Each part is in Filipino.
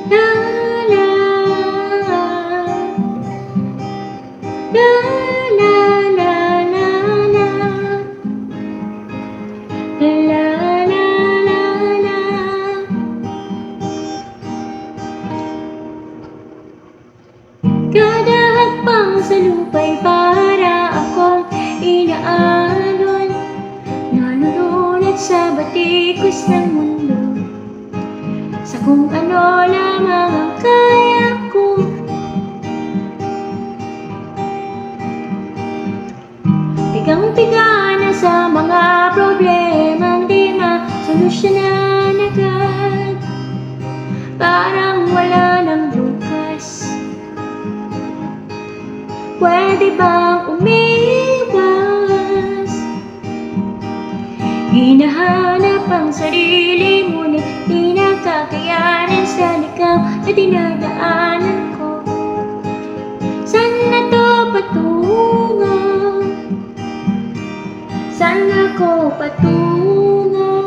La la la la la la la la la la la. Kada hakbang sa lupa'y para akong inaalon, nalulunod sa batikos ng mundo, sa kung ano lamang ang kaya ko. Tigang-tiga na sa mga problemang di masolusyonan agad, parang wala ng bukas. Pwede bang umiwas? Hinahanap ang sarili ngunit di nakakayanan sa ligaw na dinadaanan ko. Saan na to patungo? Saan ako patungo?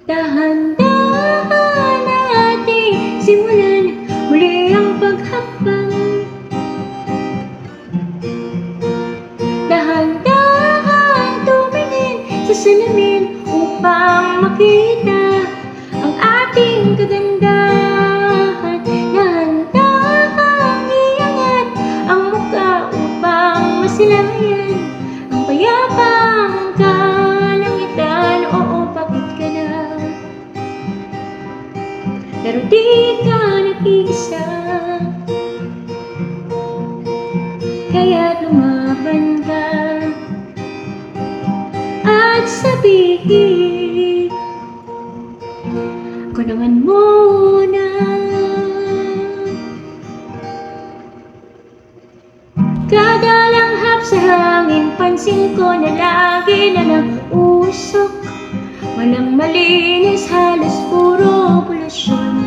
Dahan-dahan nating simulan muli ang paghakbang. Dahan-dahan tumingin sa salamin upang makita ang ating kagandahan. Dahan-dahan iangat ang mukha upang masilayan ang payapang kalangitan. Oo, pagod ka na, pero di ka nag-iisa, kaya't lumaban ka at sabihin, ako naman muna. Kada langhap sa hangin, pansin ko na lagi na nag-usok. Walang malinis, halos puro polusyon.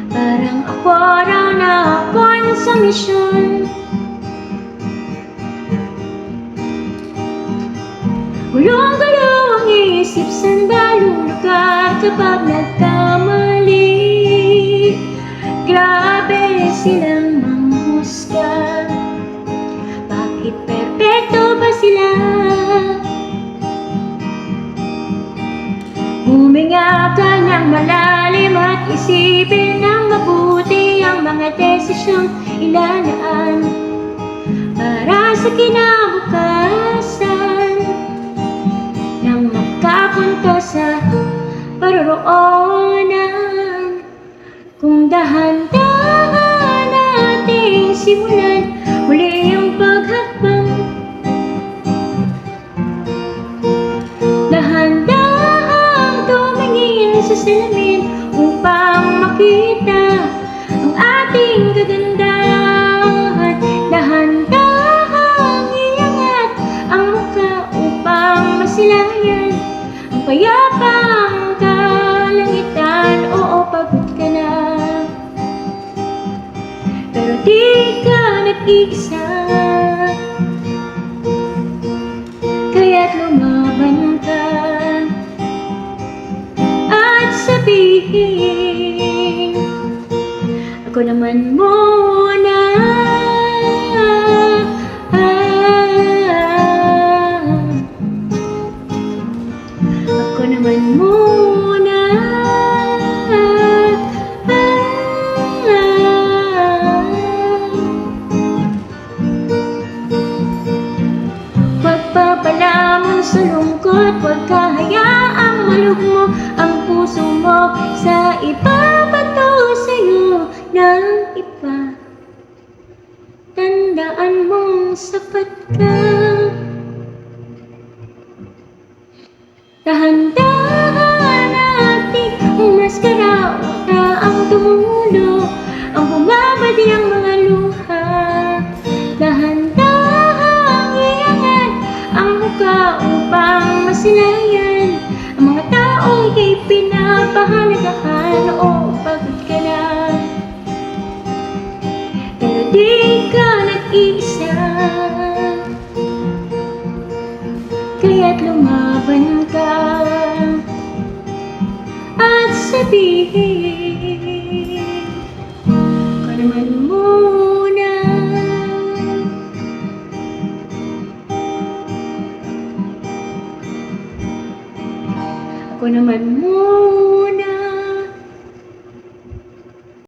Parang ako raw na ako sa misyon. Gulong-gulo ang isip, saan ba lulugar kapag nagkamali? Grabe silang manghusga, bakit perpekto ba sila? Huminga ka ng malalim at isipin ng mabuti ang mga desisyong ilalaan para sa kinabukasan, nang makapunto sa paroroonan. Kung dahan-dahan nating simulan muli ang paghakbang, dahan-dahan tumingin sa salamin upang makita ang ating kagandahan. Dahan-dahan iangat ang mukha upang masilayan ang payapang kalangitan. Oo, pagod ka na, pero di ka nag-iisa, kaya't lumaban ka at sabihin, ako naman muna. Ako naman muna. Pagpapalamon sa lungkot, huwag kahayaang malugmo ang puso mo sa iba, bato sa'yo ng iba. Tandaan mong sapat ka. Dahan-dahan nating umaskara, uta ang tumulo, ang bumabadi ang mga luha. Dahan-dahan iangat ang mukha upang masilayan ang mga taong ika'y pinapahalagahan. Oo, pagod ka na, pero di ka nag-iisa, kaya't lumaban ka at sasabihin ko naman muna. Ako naman muna.